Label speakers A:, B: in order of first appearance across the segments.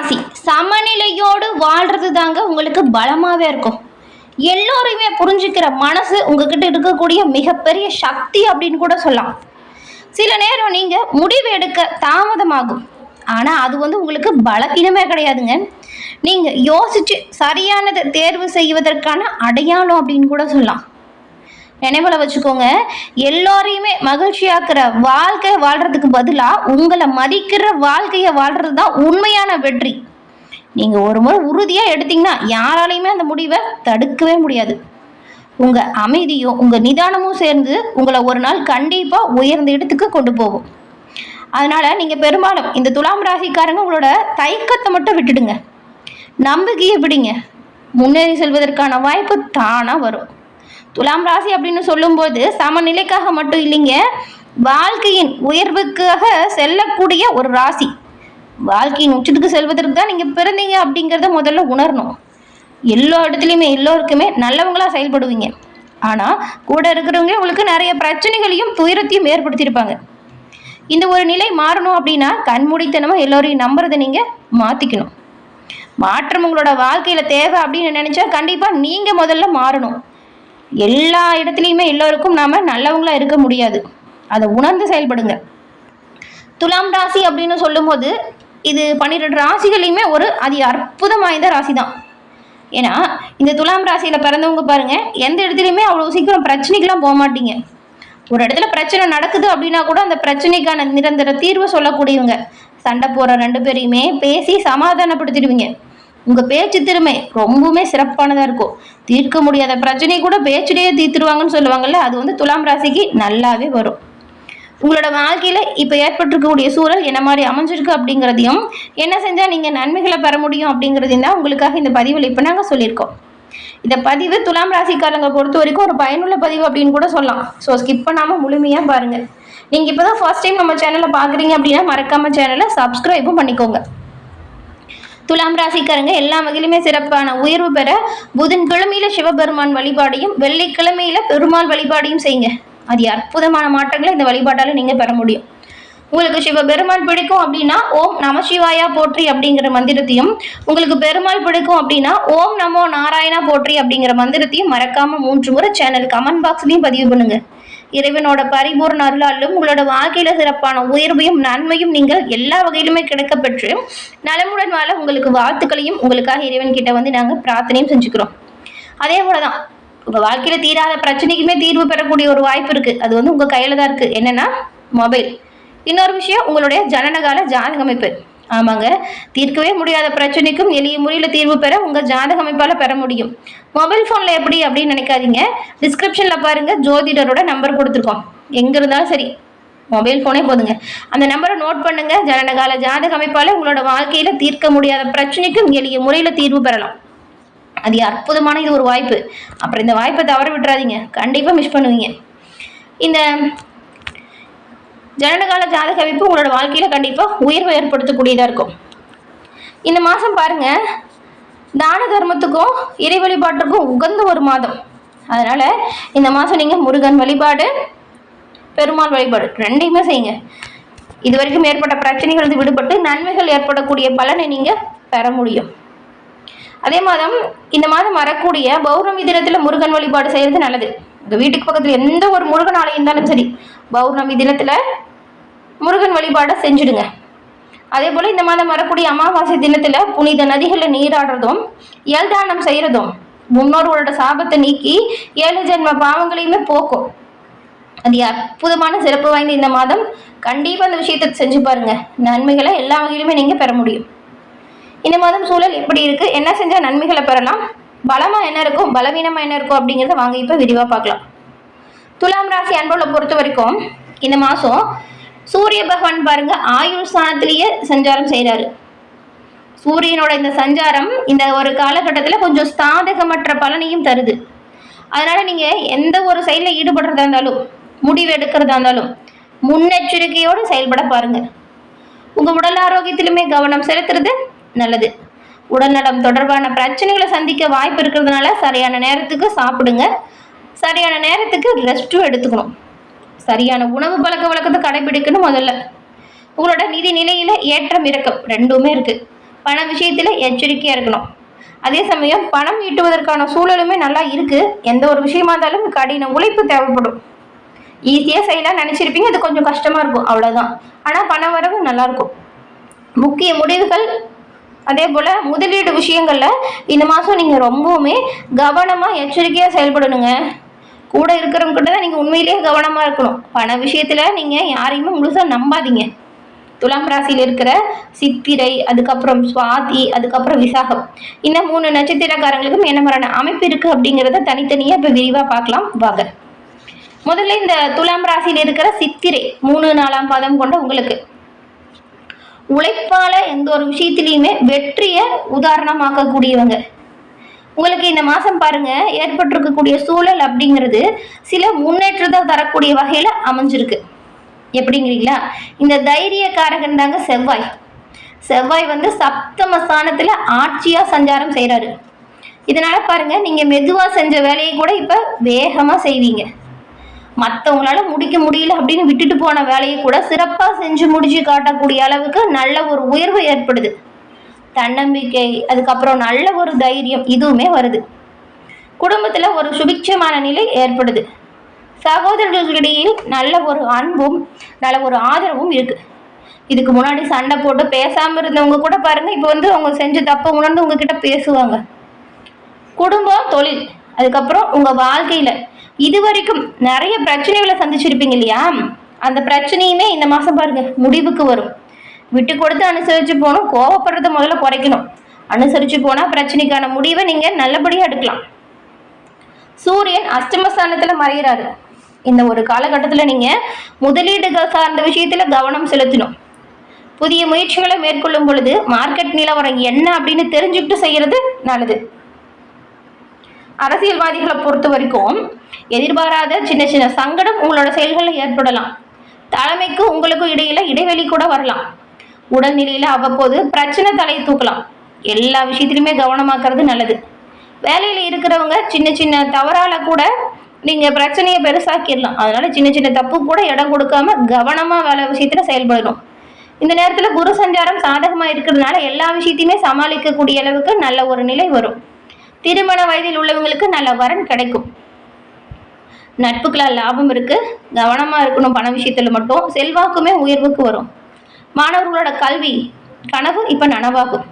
A: ராசி சமநிலையோடு வாழ்றது தாங்க உங்களுக்கு பலமாவே இருக்கும். எல்லோரையுமே புரிஞ்சுக்கிற மனசு உங்ககிட்ட இருக்கக்கூடிய மிகப்பெரிய சக்தி அப்படின்னு கூட சொல்லலாம். சில நேரம் நீங்க முடிவு எடுக்க தாமதமாகும், ஆனா அது உங்களுக்கு பலவீனமே கிடையாதுங்க. நீங்க யோசிச்சு சரியானதை தேர்வு செய்வதற்கான அடையாளம் அப்படின்னு கூட சொல்லலாம். நினைவுல வச்சுக்கோங்க, எல்லோரையுமே மகிழ்ச்சியாக்குற வாழ்க்கை வாழ்றதுக்கு பதிலா உங்களை மதிக்கிற வாழ்க்கையை வாழ்றது தான் உண்மையான வெற்றி. நீங்க ஒரு முறை உறுதியா எடுத்தீங்கன்னா யாராலையுமே அந்த முடிவை தடுக்கவே முடியாது. உங்க அமைதியும் உங்க நிதானமும் சேர்ந்து உங்களை ஒரு நாள் கண்டிப்பா உயர்ந்த இடத்துக்கு கொண்டு போகும். அதனால நீங்க பெரும்பாலும் இந்த துலாம் ராசிக்காரங்க உங்களோட தயக்கத்தை மட்டும் விட்டுடுங்க, நம்பிக்கையை விடுங்க, முன்னேறி செல்வதற்கான வாய்ப்பு தானா வரும். துலாம் ராசி அப்படின்னு சொல்லும்போது சமநிலைக்காக மட்டும் இல்லைங்க, வாழ்க்கையின் உயர்வுக்காக செல்லக்கூடிய ஒரு ராசி. வாழ்க்கையின் உச்சத்துக்கு செல்வதற்கு தான் நீங்க பிறந்தீங்க அப்படிங்கிறத முதல்ல உணரணும். எல்லா இடத்துலையுமே எல்லோருக்குமே நல்லவங்களா செயல்படுவீங்க, ஆனா கூட இருக்கிறவங்க உங்களுக்கு நிறைய பிரச்சனைகளையும் துயரத்தையும் ஏற்படுத்தியிருப்பாங்க. இந்த ஒரு நிலை மாறணும் அப்படின்னா கண்மூடித்தனமா எல்லோரையும் நம்புறதை நீங்க மாத்திக்கணும். மாற்றம் உங்களோட வாழ்க்கையில தேவை அப்படின்னு நினைச்சா கண்டிப்பா நீங்க முதல்ல மாறணும். எல்லா இடத்துலையுமே எல்லோருக்கும் நாம நல்லவங்களா இருக்க முடியாது, அதை உணர்ந்து செயல்படுங்க. துலாம் ராசி அப்படின்னு சொல்லும் போது இது 12 ராசிகளையுமே ஒரு அதி அற்புதம் வாய்ந்த ராசி தான். ஏன்னா இந்த துலாம் ராசியில பிறந்தவங்க பாருங்க, எந்த இடத்துலையுமே அவ்வளவு சீக்கிரம் பிரச்சனைக்கெல்லாம் போக மாட்டீங்க. ஒரு இடத்துல பிரச்சனை நடக்குது அப்படின்னா கூட அந்த பிரச்சனைக்கான நிரந்தர தீர்வை சொல்லக்கூடியவங்க. சண்டை போற 2 பேரையுமே பேசி சமாதானப்படுத்திடுவீங்க. உங்க பேச்சு திறமை ரொம்பவுமே சிறப்பானதா இருக்கும். தீர்க்க முடியாத பிரச்சனை கூட பேச்சுடையே தீர்த்துருவாங்கன்னு சொல்லுவாங்கல்ல, அது துலாம் ராசிக்கு நல்லாவே வரும். உங்களோட வாழ்க்கையில இப்ப ஏற்பட்டிருக்கக்கூடிய சூழல் என்ன மாதிரி அமைஞ்சிருக்கு அப்படிங்கிறதையும், என்ன செஞ்சா நீங்க நன்மைகளை பெற முடியும் அப்படிங்கிறதையும் தான் உங்களுக்காக இந்த பதிவில் இப்ப நாங்க சொல்லியிருக்கோம். இந்த பதிவு துலாம் ராசிக்காரங்க பொறுத்த வரைக்கும் ஒரு பயனுள்ள பதிவு அப்படின்னு கூட சொல்லலாம். ஸோ ஸ்கிப் பண்ணாம முழுமையா பாருங்க. நீங்க இப்பதான் ஃபர்ஸ்ட் டைம் நம்ம சேனலை பாக்குறீங்க அப்படின்னா மறக்காம சேனலை சப்ஸ்கிரைபும் பண்ணிக்கோங்க. துலாம் ராசிக்காரங்க எல்லா வகையிலுமே சிறப்பான உயர்வு பெற புதன்கிழமையில சிவபெருமான் வழிபாடையும் வெள்ளிக்கிழமையில பெருமாள் வழிபாடையும் செய்யுங்க. அது அற்புதமான மாற்றங்களை இந்த வழிபாட்டால நீங்க பெற முடியும். உங்களுக்கு சிவபெருமான் பிடிக்கும் அப்படின்னா ஓம் நமசிவாயா போற்றி அப்படிங்கிற மந்திரத்தையும், உங்களுக்கு பெருமாள் பிடிக்கும் அப்படின்னா ஓம் நமோ நாராயணா போற்றி அப்படிங்கிற மந்திரத்தையும் மறக்காம 3 முறை சேனல் கமெண்ட் பாக்ஸ்லையும் பதிவு பண்ணுங்க. இறைவனோட பரிபூர்ண அருளாலும் உங்களோட வாழ்க்கையில சிறப்பான உயர்வையும் நன்மையும் நீங்கள் எல்லா வகையிலுமே கிடைக்க பெற்று நலமுடன் வாழ உங்களுக்கு வாழ்த்துக்களையும் உங்களுக்காக இறைவன் கிட்ட நாங்க பிரார்த்தனையும் செஞ்சுக்கிறோம். அதே போலதான் உங்க வாழ்க்கையில தீராத பிரச்சனைக்குமே தீர்வு பெறக்கூடிய ஒரு வாய்ப்பு இருக்கு. அது உங்க கையில தான் இருக்கு. என்னன்னா மொபைல். இன்னொரு விஷயம் உங்களுடைய ஜனனகால ஜாதக அமைப்பு. ஆமாங்க, தீர்க்கவே முடியாத பிரச்சனைக்கும் எளிய முறையில தீர்வு பெற உங்க ஜாதக அமைப்பால பெற முடியும். மொபைல் போன்ல எப்படி அப்படின்னு நினைக்காதீங்க, டிஸ்கிரிப்ஷன்ல பாருங்க, ஜோதிடரோட நம்பர் கொடுத்துருக்கோம். எங்க இருந்தாலும் சரி மொபைல் போனே போதுங்க, அந்த நம்பரை நோட் பண்ணுங்க. ஜனனகால ஜாதக அமைப்பால உங்களோட வாழ்க்கையில தீர்க்க முடியாத பிரச்சனைக்கும் எளிய முறையில தீர்வு பெறலாம். அது அற்புதமான இது ஒரு வாய்ப்பு. அப்புறம் இந்த வாய்ப்பை தவற விட்டுறாதீங்க, கண்டிப்பா மிஸ் பண்ணுவீங்க. இந்த ஜனனகால ஜாதக அமைப்பு உங்களோட வாழ்க்கையில கண்டிப்பா உயர்வை ஏற்படுத்தக்கூடியதா இருக்கும். இந்த மாசம் பாருங்க, தான தர்மத்துக்கும் இறை வழிபாட்டுக்கும் உகந்த ஒரு மாதம். அதனால இந்த மாசம் நீங்க முருகன் வழிபாடு, பெருமாள் வழிபாடு 2யுமே செய்யுங்க. இதுவரைக்கும் ஏற்பட்ட பிரச்சனைகள் விடுபட்டு நன்மைகள் ஏற்படக்கூடிய பலனை நீங்க பெற முடியும். அதே மாதம் இந்த மாதம் வரக்கூடிய பௌர்ணமி தினத்துல முருகன் வழிபாடு செய்யறது நல்லது. உங்க வீட்டுக்கு பக்கத்துல எந்த ஒரு முருகன் ஆலயம் இருந்தாலும் சரி, பௌர்ணமி தினத்துல முருகன் வழிபாடை செஞ்சுடுங்க. அதே போல இந்த மாதம் வரக்கூடிய அமாவாசை தினத்துல புனித நதிகளை நீராடுறதும் ஏழ்தானம் செய்யறதும் முன்னோர்களோட சாபத்தை நீக்கி 7 ஜென்ம பாவங்களையுமே போக்கும். அது அற்புதமான சிறப்பு வாய்ந்த இந்த மாதம். கண்டிப்பா அந்த விஷயத்தை செஞ்சு பாருங்க, நன்மைகளை எல்லா வகையிலுமே நீங்க பெற முடியும். இந்த மாதம் சூழல் எப்படி இருக்கு, என்ன செஞ்சா நன்மைகளை பெறலாம், பலமா என்ன இருக்கும் பலவீனமா என்ன இருக்கும் அப்படிங்கிறத வாங்க இப்ப விரிவா பார்க்கலாம். துலாம் ராசி அன்புள்ள பொறுத்த வரைக்கும் இந்த மாசம் சூரிய பகவான் பாருங்க ஆயுள் ஸ்தானத்திலேயே சஞ்சாரம் செய்யறாரு. சூரியனோட இந்த சஞ்சாரம் இந்த ஒரு காலகட்டத்துல கொஞ்சம் சாதகமற்ற பலனையும் தருது. அதனால நீங்க எந்த ஒரு செயல ஈடுபடுறதா இருந்தாலும், முடிவு எடுக்கிறதா இருந்தாலும் முன்னெச்சரிக்கையோடு செயல்பட பாருங்க. உங்க உடல் ஆரோக்கியத்திலுமே கவனம் செலுத்துறது நல்லது. உடல்நலம் தொடர்பான பிரச்சனைகளை சந்திக்க வாய்ப்பு இருக்கிறதுனால சரியான நேரத்துக்கு சாப்பிடுங்க, சரியான நேரத்துக்கு ரெஸ்ட்டும் எடுத்துக்கணும். சரியான உணவு பழக்க வழக்கத்தை கடைபிடிக்கணும். முதல்ல உங்களோட நிதி நிலையில ஏற்றம் இறக்கம் 2மே இருக்கு. பண விஷயத்தில் எச்சரிக்கையாக இருக்கணும். அதே சமயம் பணம் ஈட்டுவதற்கான சூழலுமே நல்லா இருக்குது. எந்த ஒரு விஷயமா இருந்தாலும் கடின உழைப்பு தேவைப்படும். ஈஸியாக செய்யலாம் நினச்சிருப்பீங்க, அது கொஞ்சம் கஷ்டமாக இருக்கும், அவ்வளோதான். ஆனால் பண வரவு நல்லாயிருக்கும். முக்கிய முடிவுகள் அதே போல் முதலீடு விஷயங்களில் இந்த மாதம் நீங்கள் ரொம்பவுமே கவனமாக எச்சரிக்கையாக செயல்படணுங்க. கூட இருக்கிறவங்ககிட்ட தான் நீங்கள் உண்மையிலேயே கவனமாக இருக்கணும். பண விஷயத்தில் நீங்கள் யாரையுமே முழுசாக நம்பாதீங்க. துலாம் ராசியில் இருக்கிற சித்திரை, அதுக்கப்புறம் சுவாதி, அதுக்கப்புறம் விசாகம், இந்த 3 நட்சத்திரக்காரங்களுக்கும் என்ன மாதிரியான அமைப்பு இருக்குது அப்படிங்கிறத தனித்தனியாக இப்போ விரிவாக பார்க்கலாம் வாங்க. முதல்ல இந்த துலாம் ராசியில் இருக்கிற சித்திரை 3, 4ஆம் பாதம் கொண்ட உங்களுக்கு உழைப்பால எந்த ஒரு விஷயத்திலையுமே வெற்றியை உதாரணமாக்கக்கூடியவங்க. உங்களுக்கு இந்த மாதம் பாருங்க ஏற்பட்டிருக்கக்கூடிய சூழல் அப்படிங்கிறது சில முன்னேற்றத்தை தரக்கூடிய வகையில் அமைஞ்சிருக்கு. எப்படிங்கிறீங்களா? இந்த தைரியக்காரகன் தாங்க செவ்வாய். செவ்வாய் வந்து சப்தம ஸ்தானத்தில் ஆட்சியாக சஞ்சாரம் செய்கிறாரு. இதனால பாருங்க நீங்கள் மெதுவாக செஞ்ச வேலையை கூட இப்போ வேகமாக செய்வீங்க. மற்றவங்களால முடிக்க முடியல அப்படின்னு விட்டுட்டு போன வேலையை கூட சிறப்பாக செஞ்சு முடிச்சு காட்டக்கூடிய அளவுக்கு நல்ல ஒரு உயர்வு ஏற்படுது. தன்னம்பிக்கை, அதுக்கப்புறம் நல்ல ஒரு தைரியம், இதுவுமே வருது. குடும்பத்தில் ஒரு சுபிட்சமான நிலை ஏற்படுது. சகோதரர்களுக்கிடையே நல்ல ஒரு அன்பும் நல்ல ஒரு ஆதரவும் இருக்கு. இதுக்கு முன்னாடி சண்டை போட்டு பேசாமல் இருந்தவங்க கூட பாருங்க இப்போ வந்து அவங்க செஞ்ச தப்பை உணர்ந்து உங்ககிட்ட பேசுவாங்க. குடும்பம், தொழில், அதுக்கப்புறம் உங்கள் வாழ்க்கையில் இது வரைக்கும் நிறைய பிரச்சனைகளை சந்திச்சிருப்பீங்க இல்லையா? அந்த பிரச்சனையுமே இந்த மாதம் பாருங்க முடிவுக்கு வரும். விட்டு கொடுத்து அனுசரித்து போகணும். கோவப்படுறத முதல்ல குறைக்கணும். அனுசரித்து போனால் பிரச்சனைக்கான முடிவை நீங்கள் நல்லபடியாக எடுக்கலாம். சூரியன் அஷ்டமஸ்தானத்தில் மறைகிறாரு. இந்த ஒரு காலகட்டத்தில் நீங்கள் முதலீடுகள் சார்ந்த விஷயத்தில் கவனம் செலுத்தணும். புதிய முயற்சிகளை மேற்கொள்ளும் பொழுது மார்க்கெட் நிலவரம் என்ன அப்படின்னு தெரிஞ்சுக்கிட்டு செய்கிறது நல்லது. அரசியல்வாதிகளை பொறுத்த வரைக்கும் எதிர்பாராத சின்ன சின்ன சங்கடம் உங்களோட செயல்களில் ஏற்படலாம். தலைமைக்கு உங்களுக்கும் இடையில இடைவெளி கூட வரலாம். உடல்நிலையில் அவ்வப்போது பிரச்சனை தலையை தூக்கலாம். எல்லா விஷயத்திலுமே கவனமாக்குறது நல்லது. வேலையில் இருக்கிறவங்க சின்ன சின்ன தவறால கூட நீங்கள் பிரச்சனையை பெருசாக்கிடலாம். அதனால சின்ன சின்ன தப்பு கூட இடம் கொடுக்காம கவனமாக வேலை விஷயத்தில் செயல்படணும். இந்த நேரத்தில் குரு சஞ்சாரம் சாதகமாக இருக்கிறதுனால எல்லா விஷயத்தையுமே சமாளிக்கக்கூடிய அளவுக்கு நல்ல ஒரு நிலை வரும். திருமண வயதில் உள்ளவங்களுக்கு நல்ல வரன் கிடைக்கும். நட்புகளால் லாபம் இருக்கு. கவனமாக இருக்கணும் பண விஷயத்தில் மட்டும். செல்வாக்குமே உயர்வுக்கு வரும். மாணவர்களோட கல்வி கனவு இப்போ நனவாகும்.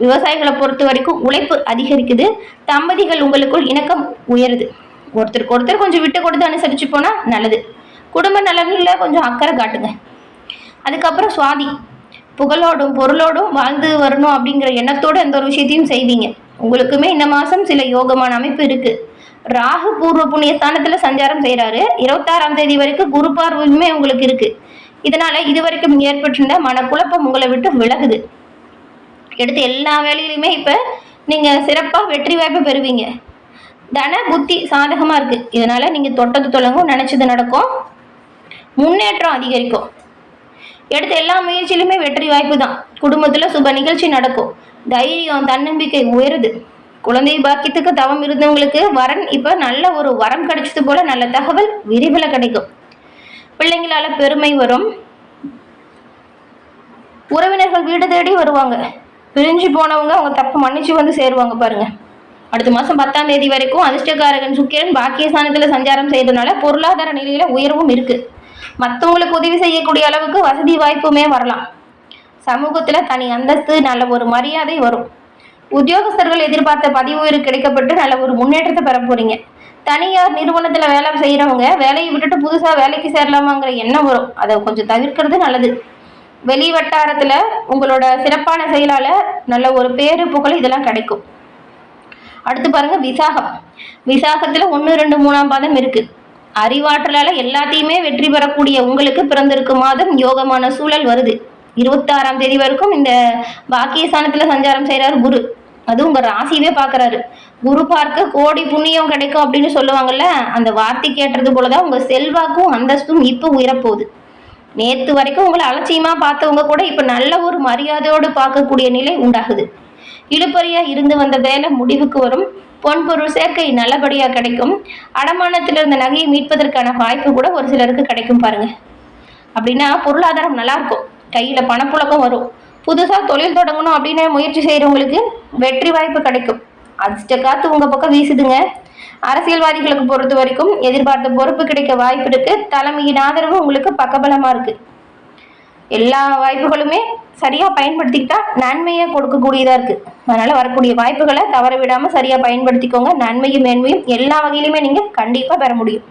A: விவசாயிகளை பொறுத்த வரைக்கும் உழைப்பு அதிகரிக்குது. தம்பதிகள் உங்களுக்குள் இணக்கம் உயருது. ஒருத்தருக்கு ஒருத்தர் கொஞ்சம் விட்டு கொடுத்து அனுசரித்து போனால் நல்லது. குடும்ப நலனில் கொஞ்சம் அக்கறை காட்டுங்க. அதுக்கப்புறம் சுவாதி, புகழோடும் பொருளோடும் வாழ்ந்து வரணும் அப்படிங்கிற எண்ணத்தோடு எந்த ஒரு விஷயத்தையும் செய்வீங்க. உங்களுக்குமே இந்த மாதம் சில யோகமான அமைப்பு இருக்கு. ராகு பூர்வ புண்ணிய ஸ்தானத்தில் சஞ்சாரம் செய்கிறாரு. 26ஆம் தேதி வரைக்கும் குரு பார்வையுமே உங்களுக்கு இருக்கு. இதனால இது வரைக்கும் ஏற்பட்டிருந்த மனக்குழப்பம் உங்களை விட்டு விலகுது. எடுத்து எல்லா வேலையிலுமே இப்போ நீங்கள் சிறப்பாக வெற்றி வாய்ப்பு பெறுவீங்க. தன புத்தி சாதகமாக இருக்குது. இதனால் நீங்கள் தொட்டது தொடங்கும், நினச்சது நடக்கும், முன்னேற்றம் அதிகரிக்கும். எடுத்த எல்லா முயற்சியிலுமே வெற்றி வாய்ப்பு தான். குடும்பத்தில் சுப நிகழ்ச்சி நடக்கும். தைரியம், தன்னம்பிக்கை உயருது. குழந்தை பாக்கியத்துக்கு தவம் இருந்தவங்களுக்கு வரன் இப்போ நல்ல ஒரு வரம் கிடைச்சது போல நல்ல தகவல் விரிவில் கிடைக்கும். பிள்ளைங்களால பெருமை வரும். உறவினர்கள் வீடு தேடி வருவாங்க. பிரிஞ்சு போனவங்க அவங்க தப்பு மன்னிச்சு வந்து சேருவாங்க பாருங்க. அடுத்த மாதம் 10ஆம் தேதி வரைக்கும் அதிர்ஷ்டக்காரகன் சுக்கிரன் பாக்கியஸ்தானத்தில் சஞ்சாரம் செய்யறதுனால பொருளாதார நிலையில உயர்வும் இருக்கு. மற்றவங்களுக்கு உதவி செய்யக்கூடிய அளவுக்கு வசதி வாய்ப்புமே வரலாம். சமூகத்தில் தனி அந்தஸ்து, நல்ல ஒரு மரியாதை வரும். உத்தியோகஸ்தர்கள் எதிர்பார்த்த பதவி உயர்வு கிடைக்கப்பட்டு நல்ல ஒரு முன்னேற்றத்தை பெற போறீங்க. தனியார் நிறுவனத்தில் வேலை செய்கிறவங்க வேலையை விட்டுட்டு புதுசாக வேலைக்கு சேரலாமாங்கிற எண்ணம் வரும். அதை கொஞ்சம் தவிர்க்கிறது நல்லது. வெளி வட்டாரத்தில் உங்களோட சிறப்பான செயலால் நல்ல ஒரு பேரு புகழ் இதெல்லாம் கிடைக்கும். அடுத்து பாருங்க விசாகம். விசாகத்தில் 1, 2, 3ஆம் பாதம் இருக்கு. அறிவாற்றலால் எல்லாத்தையுமே வெற்றி பெறக்கூடிய உங்களுக்கு பிறந்திருக்கும் மாதம் யோகமான சூழல் வருது. 26ஆம் தேதி வரைக்கும் இந்த பாக்கியஸ்தானத்தில் சஞ்சாரம் செய்கிறார் குரு. அது உங்கள் ராசியவே பார்க்குறாரு. குரு பார்க்க கோடி புண்ணியம் கிடைக்கும் அப்படின்னு சொல்லுவாங்கல்ல, அந்த வார்த்தை கேட்டது போலதான் உங்கள் செல்வாக்கும் அந்தஸ்தும் இப்போ உயரப்போகுது. நேற்று வரைக்கும் உங்களை அலட்சியமாக பார்த்தவங்க கூட இப்போ நல்ல ஒரு மரியாதையோடு பார்க்கக்கூடிய நிலை உண்டாகுது. இழுப்பறியாக இருந்து வந்த வேலை முடிவுக்கு வரும். பொன்பொருள் சேர்க்கை நல்லபடியாக கிடைக்கும். அடமானத்தில் இருந்த நகையை மீட்பதற்கான வாய்ப்பு கூட ஒரு சிலருக்கு கிடைக்கும் பாருங்க. அப்படின்னா பொருளாதாரம் நல்லா இருக்கும். கையில் பணப்புழக்கம் வரும். புதுசாக தொழில் தொடங்கணும் அப்படின்னு முயற்சி செய்கிறவங்களுக்கு வெற்றி வாய்ப்பு கிடைக்கும். அதிர்ஷ்ட காத்து உங்கள் பக்கம் வீசுதுங்க. அரசியல்வாதிகளுக்கு பொறுத்த வரைக்கும் எதிர்பார்த்த பொறுப்பு கிடைக்க வாய்ப்பு இருக்கு. தலைமையின் ஆதரவு உங்களுக்கு பக்கபலமாக இருக்கு. எல்லா வாய்ப்புகளுமே சரியாக பயன்படுத்திக்கிட்டா நன்மையை கொடுக்கக்கூடியதாக இருக்குது. அதனால் வரக்கூடிய வாய்ப்புகளை தவற விடாமல் சரியாக பயன்படுத்திக்கோங்க. நன்மையும் மேன்மையும் எல்லா வகையிலுமே நீங்கள் கண்டிப்பாக பெற முடியும்.